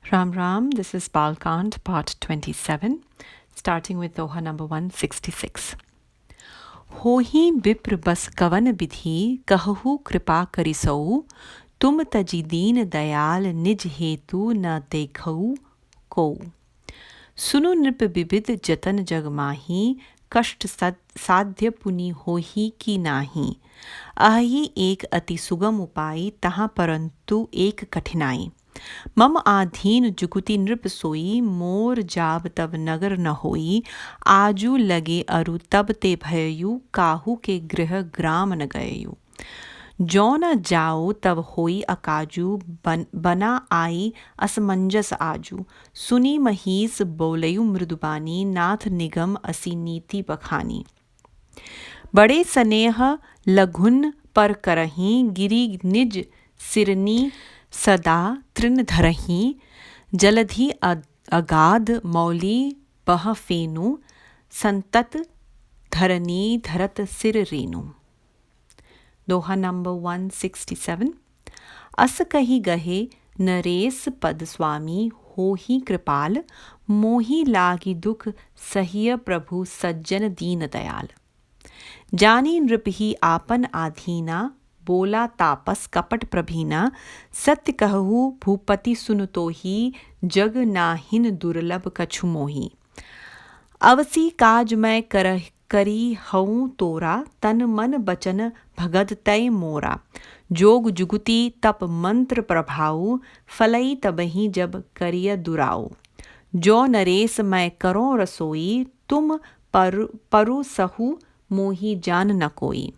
Ram Ram, this is Bal Kand, part 27, starting with Doha number 166. होही विप्र बस कवन विधि कहु कृपा करिसऊ तुम तजि दीन दयाल निज हेतु न देखऊ को सुनु नृप विविध जतन जग माही कष्ट साध्य पुनि होही की नाही अहि एक अति सुगम उपाय तहाँ परंतु एक कठिनाई मम आधीन जुगुति नृप सोई मोर जाब तब नगर न होई आजू लगे अरु तब ते भययु काहू के गृह ग्राम न गययु जो न जाओ तब होई अकाजू बना आई असमंजस आजू सुनी महीस बोलयु मृदुबानी नाथ निगम असी नीति बखानी बड़े स्नेह लघुन पर करही गिरी निज सिरनी सदा तृण धरही जलधि अगाध मौली बह फेनु संतत धरनी धरत सिर रेनु। दोहा नंबर 167। अस कही गहे नरेश पद स्वामी होही कृपाल मोही लागी दुख सहिय प्रभु सज्जन दीन दयाल जानी नृप ही आपन आधीना बोला तापस कपट प्रभीना सत्य कहू भूपति सुनतो ही जग नाहिन दुर्लभ कछु मोही अवसी काज मैं करी हऊँ तोरा तन मन बचन भगत तय मोरा जोग जुगुति तप मंत्र प्रभाऊ फलई तबही जब करिय दुराऊ जो नरेश मैं करो रसोई तुम परु सहु मोही जान न कोई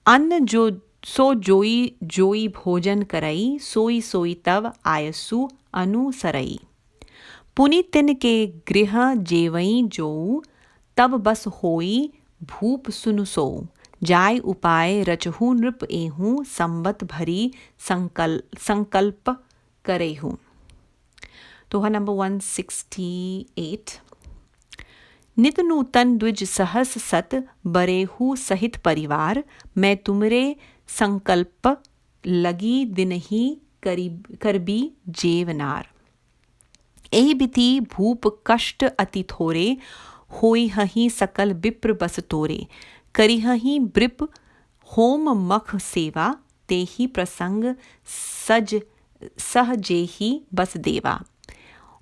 अन्न जो सो जोई भोजन करई सोई सोई तव आयसु अनुसरई पुनि तिन के गृह जेवई जो तब बस होई भूप सुनु सो जाय उपाय रचहु नृप एहूँ संबत भरी संकल्प करेहूँ। दोहा नंबर 168। नित नूतन द्विज सहस सत बरेहू सहित परिवार मैं तुमरे संकल्प लगी दिन ही करबी जेवनार एहि बिति भूप कष्ट अति थोरे होई हही सकल विप्र बस तोरे करी हही ब्रिप होम मख सेवा तेहि प्रसंग सहजेहि बस देवा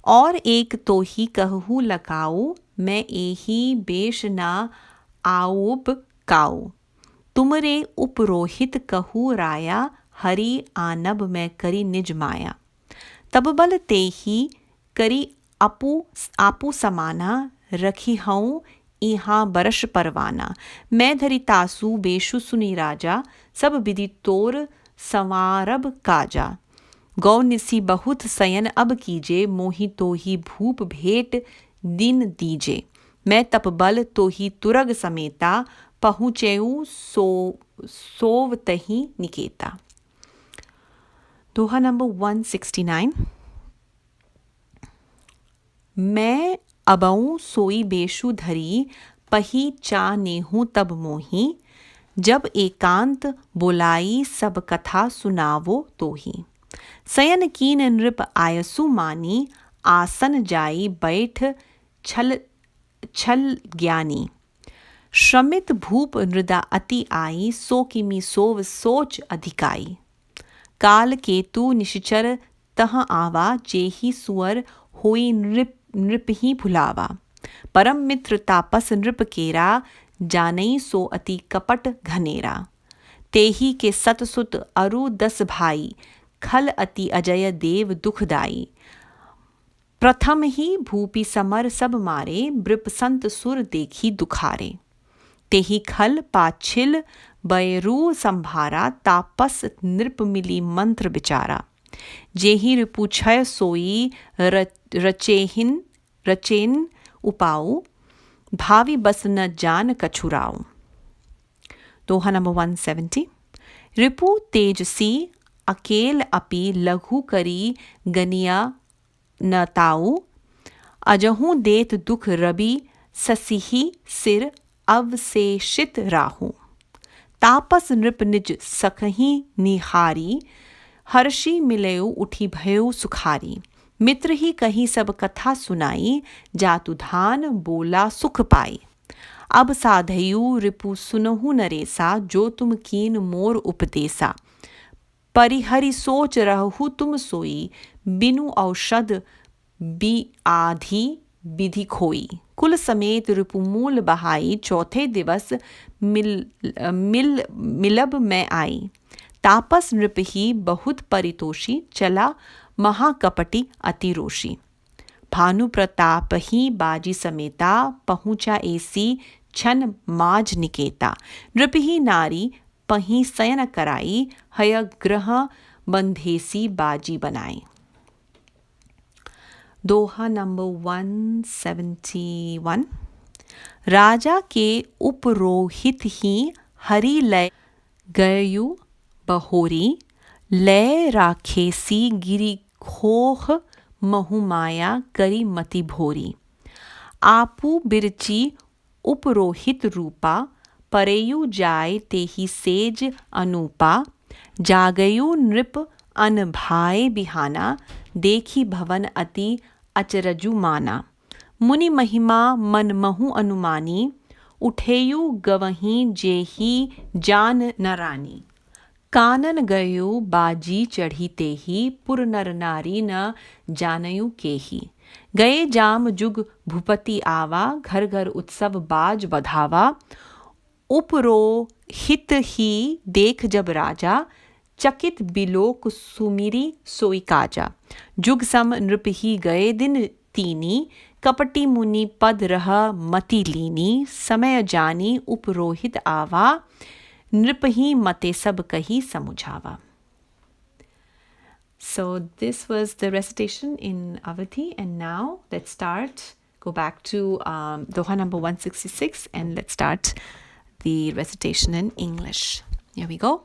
और एक तो ही कहू लगाओ मैं एही बेश ना आओब काओ तुमरे उपरोहित कहू राया हरि आनब मैं करी निज माया तब बल ते ही करी आपू समाना रखी हऊँ इहाँ बरस परवाना मैं धरी तासु बेशु सुनी राजा सब विधि तोर संवारब काजा गौ निसी बहुत सयन अब कीजे मोहि तो ही भूप भेंट दिन दीजे मैं तप बल तो ही तुरग समेता पहुँचेऊ सोव तही निकेता। दोहा नंबर 169। मैं अबऊ सोई बेशु धरी पही चा नेहूँ तब मोही जब एकांत बोलाई सब कथा सुनावो तो ही सयन कीन नृप आयसु मानी आसन जाई बैठ छल ज्ञानी श्रमित भूप नृदा अति आई सो किमी सोव सोच अधिकाई काल केतु निश्चर तह आवा जेहि सुअर होई नृप ही भुलावा परम मित्र तापस नृप केरा जानई सो अति कपट घनेरा तेही के सतसुत अरु 10 भाई खल अति अजय देव दुखदाई प्रथम ही भूपि समर सब मारे ब्रिप संत सुर देखी दुखारे तेही खल पाछिल बैरू संभारा तापस नृप मिली मंत्र बिचारा जेहि रिपु छय सोई रचेन उपाऊ भावी बस न जान कछुराऊ। दोहा नंबर 170। रिपु तेजसी अकेल अपि लघु करी गनिया न ताऊ अजहूँ देत दुख रवि ससिही सिर अवशेषित राहू तापस नृप निज सखही निहारी हर्षि मिलयु उठी भयउ सुखारी मित्र ही कहीं सब कथा सुनाई, जातु धान बोला सुख पाई। अब साधयु रिपु सुनहु नरेसा, जो तुम कीन मोर उपदेसा। परिहरि सोच रहु तुम सोई, बिनु औषध आधी विधि खोई। कुल समेत रिपुमूल बहाई, चौथे दिवस मिलब में आई। तापस नृप ही बहुत परितोषी, चला महाकपटी अति रोषी। भानु प्रताप ही बाजी समेता, पहुँचा ऐसी छन माज निकेता। नृप ही नारी पही शयन कराई, हय ग्रह बंधेसी बाजी बनाई। दोहा नंबर 171। राजा के उपरोहित ही हरि लय गयु बहोरी, लय राखेसी गिरी खोह महुमाया करी मति भोरी। आपू बिरची उपरोहित रूपा, परेयु जाय तेहि सेज अनुपा। जागयु नृप अन भाय बिहाना, देखी भवन अति अचरजु माना। मुनि महिमा मन महु अनुमानी, उठेयु गवहीं जेहि जान न रानी। कानन गयो बाजी चढ़ी तेहि, पुर नर नारी न जानयु केहि। गए जाम जुग भूपति आवा, घर घर उत्सव बाज बधावा। उपरोहित ही देख जब राजा, चकित बिलोक सुमिरी सोई काजा। जुग सम नृप ही गए दिन तीनी, कपटी मुनि पद रह मति लीनी। समय जानी उपरोहित आवा, नृप ही मते सब कही समुझावा। So this was the recitation in Awadhi, and now let's go back to Doha number 166, and let's start the recitation in English. Here we go.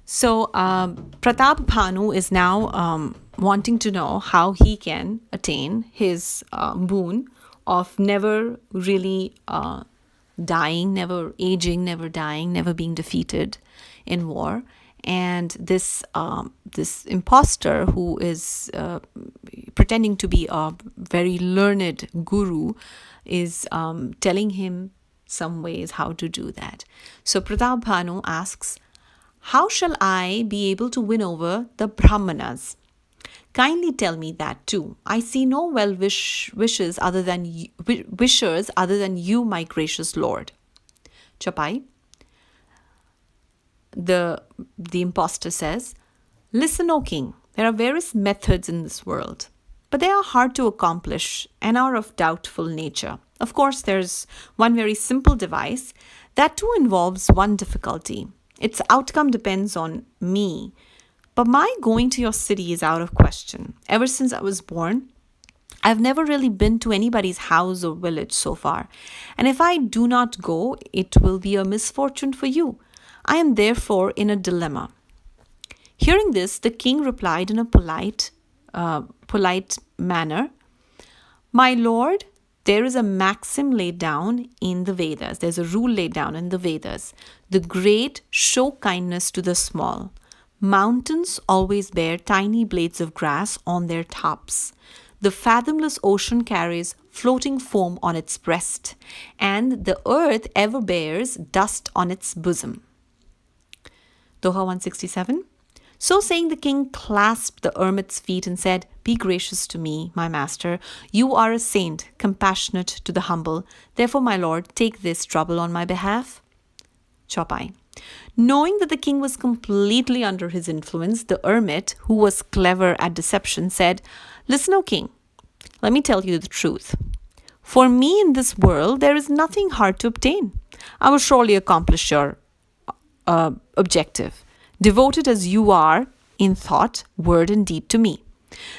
So Pratap Bhanu is now wanting to know how he can attain his boon of never really dying, never aging, never dying, never being defeated in war. And this imposter who is pretending to be a very learned guru is telling him some ways how to do that. So Pratap Bhanu asks, how shall I be able to win over the Brahmanas? Kindly tell me that too. I see no wishers other than you, my gracious Lord. Chapai. The impostor says, listen, O king, there are various methods in this world, but they are hard to accomplish and are of doubtful nature. Of course, there's one very simple device that too involves one difficulty. Its outcome depends on me, but my going to your city is out of question. Ever since I was born, I've never really been to anybody's house or village so far, and if I do not go, it will be a misfortune for you. I am therefore in a dilemma. Hearing this, the king replied in a polite manner, my lord, there is a maxim laid down in the Vedas. There's a rule laid down in the Vedas. The great show kindness to the small. Mountains always bear tiny blades of grass on their tops. The fathomless ocean carries floating foam on its breast, and the earth ever bears dust on its bosom. Doha 167. So saying, the king clasped the hermit's feet and said, be gracious to me, my master. You are a saint, compassionate to the humble. Therefore, my lord, take this trouble on my behalf. Chopai. Knowing that the king was completely under his influence, the hermit, who was clever at deception, said, listen, O king, let me tell you the truth. For me in this world, there is nothing hard to obtain. I will surely accomplish your objective, devoted as you are in thought, word, and deed to me.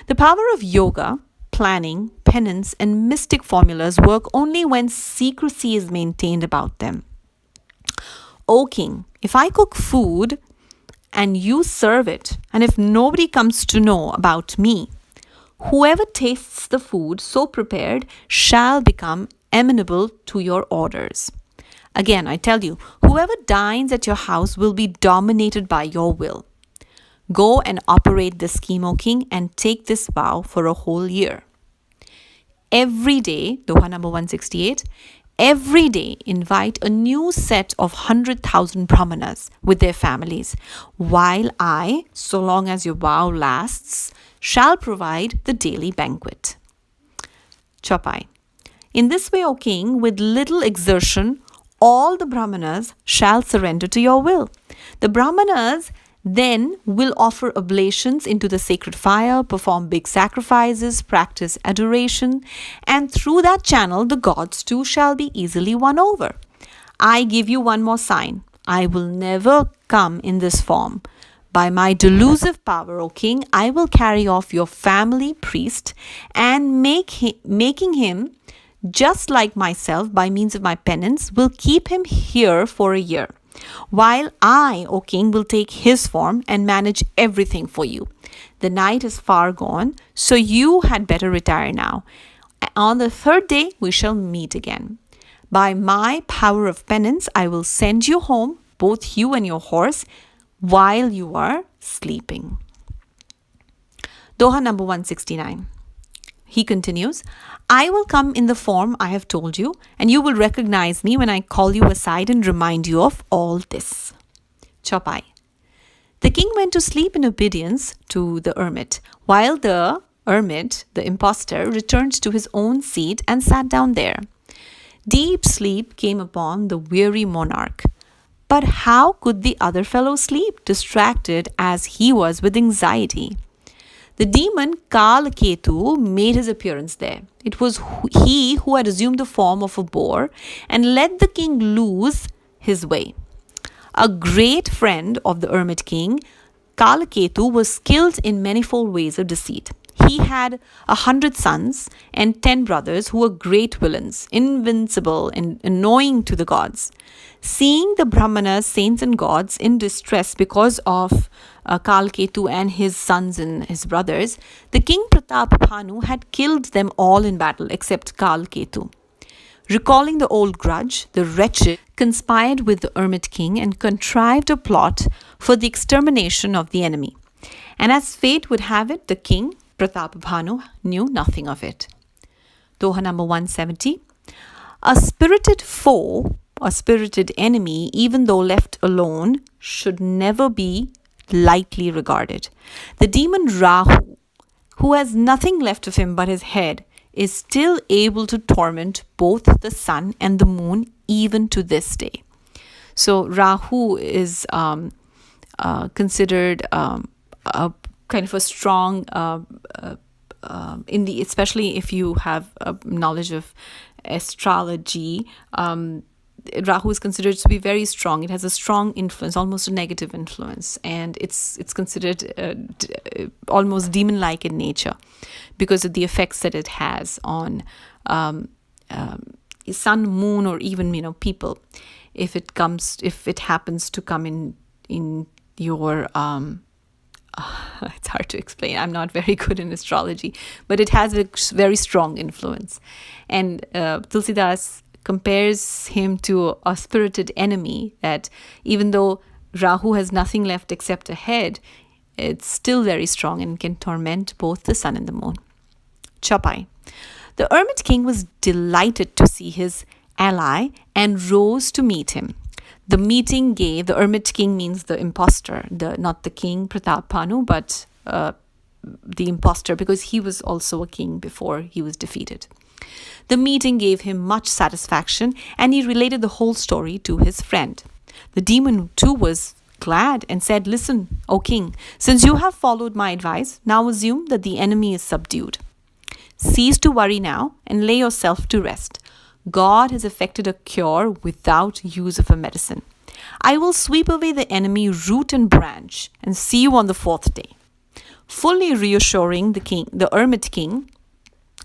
The power of yoga, planning, penance, and mystic formulas work only when secrecy is maintained about them. O king, if I cook food and you serve it, and if nobody comes to know about me, whoever tastes the food so prepared shall become amenable to your orders. Again, I tell you, whoever dines at your house will be dominated by your will. Go and operate this scheme, O king, and take this vow for a whole year. Every day, Doha number 168, every day invite a new set of 100,000 brahmanas with their families, while I, so long as your vow lasts, shall provide the daily banquet. Chopai. In this way, O king, with little exertion, all the brahmanas shall surrender to your will. The brahmanas then will offer oblations into the sacred fire, perform big sacrifices, practice adoration, and through that channel the gods too shall be easily won over. I give you one more sign. I will never come in this form. By my delusive power, O king, I will carry off your family priest and making him just like myself by means of my penance, will keep him here for a year. While I, O king, will take his form and manage everything for you. The night is far gone, so you had better retire now. On the third day, we shall meet again. By my power of penance, I will send you home, both you and your horse, while you are sleeping. Doha number 169. He continues, I will come in the form I have told you, and you will recognize me when I call you aside and remind you of all this. Chopai. The king went to sleep in obedience to the hermit, while the hermit, the impostor, returned to his own seat and sat down there. Deep sleep came upon the weary monarch. But how could the other fellow sleep, distracted as he was with anxiety? The demon Bal Kand made his appearance there. It was he who had assumed the form of a boar and led the king loose his way. A great friend of the hermit king, Bal Kand was skilled in manifold ways of deceit. He had 100 sons and 10 brothers who were great villains, invincible and annoying to the gods. Seeing the Brahmanas, saints and gods in distress because of Bal Kand and his sons and his brothers, the king Pratapbhanu had killed them all in battle except Bal Kand. Recalling the old grudge, the wretched conspired with the hermit king and contrived a plot for the extermination of the enemy. And as fate would have it, the king Pratapbhanu knew nothing of it. Doha number 170. A spirited foe, a spirited enemy, even though left alone, should never be lightly regarded. The demon Rahu, who has nothing left of him but his head, is still able to torment both the sun and the moon even to this day. So Rahu is considered a kind of a strong especially if you have a knowledge of astrology. Rahu is considered to be very strong. It has a strong influence, almost a negative influence, and it's considered almost demon-like in nature because of the effects that it has on sun, moon, or even people. If it happens to come in your it's hard to explain. I'm not very good in astrology, but it has a very strong influence. And Tulsidas compares him to a spirited enemy that even though Rahu has nothing left except a head, it's still very strong and can torment both the sun and the moon. Chapai. The hermit king was delighted to see his ally and rose to meet him. The meeting gave, the hermit king means the impostor, not the king Pratapbhanu, but the impostor, because he was also a king before he was defeated. The meeting gave him much satisfaction, and he related the whole story to his friend. The demon too was glad and said, "Listen, O king, since you have followed my advice, now assume that the enemy is subdued. Cease to worry now and lay yourself to rest. God has effected a cure without use of a medicine. I will sweep away the enemy root and branch and see you on the fourth day." Fully reassuring the hermit king,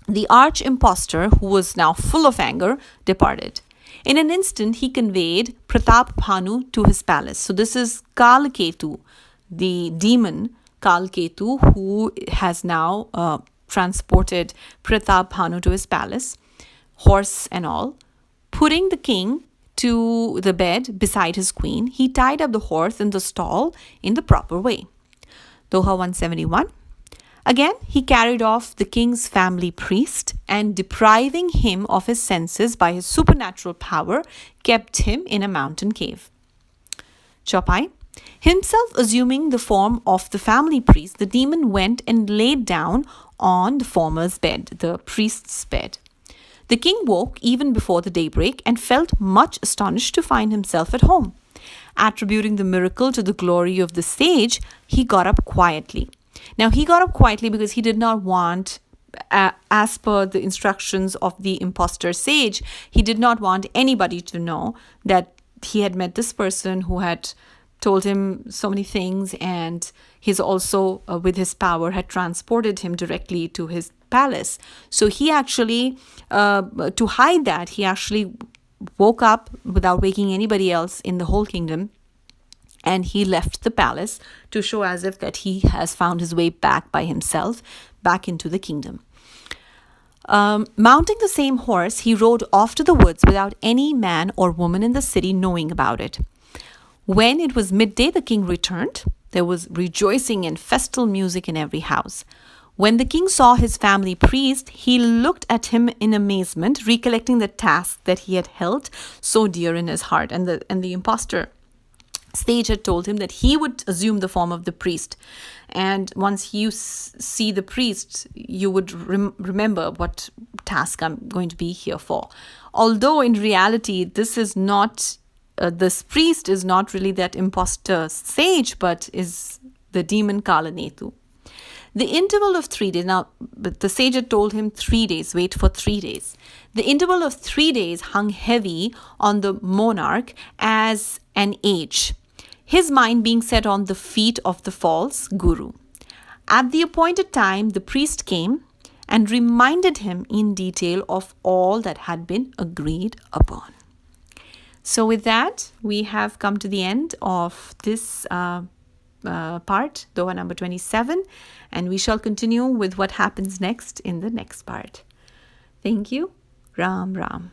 the arch impostor, who was now full of anger, departed. In an instant, he conveyed Pratapbhanu to his palace. So this is Bal Kand, the demon Bal Kand, who has now transported Pratapbhanu to his palace, horse and all. Putting the king to the bed beside his queen, he tied up the horse in the stall in the proper way. Doha 171. Again, he carried off the king's family priest and, depriving him of his senses by his supernatural power, kept him in a mountain cave. Chaupai. Himself assuming the form of the family priest, the demon went and laid down on the former's bed, the priest's bed. The king woke even before the daybreak and felt much astonished to find himself at home. Attributing the miracle to the glory of the sage, he got up quietly. Now, he got up quietly because he did not want, as per the instructions of the impostor sage, he did not want anybody to know that he had met this person who had told him so many things, and he's also, with his power, had transported him directly to his palace. So he actually, to hide that, he actually woke up without waking anybody else in the whole kingdom, and he left the palace to show as if that he has found his way back by himself, back into the kingdom. Mounting the same horse, he rode off to the woods without any man or woman in the city knowing about it. When it was midday, the king returned. There was rejoicing and festal music in every house. When the king saw his family priest, he looked at him in amazement, recollecting the task that he had held so dear in his heart. And the impostor sage had told him that he would assume the form of the priest, and once you see the priest, you would remember what task I'm going to be here for. Although in reality, this is not this priest is not really that impostor sage, but is the demon Kalanetu. The interval of 3 days, now the sage had told him 3 days, wait for 3 days. The interval of 3 days hung heavy on the monarch as an age, his mind being set on the feet of the false guru. At the appointed time, the priest came and reminded him in detail of all that had been agreed upon. So with that, we have come to the end of this part, Doha number 27, and we shall continue with what happens next in the next part. Thank you. Ram Ram.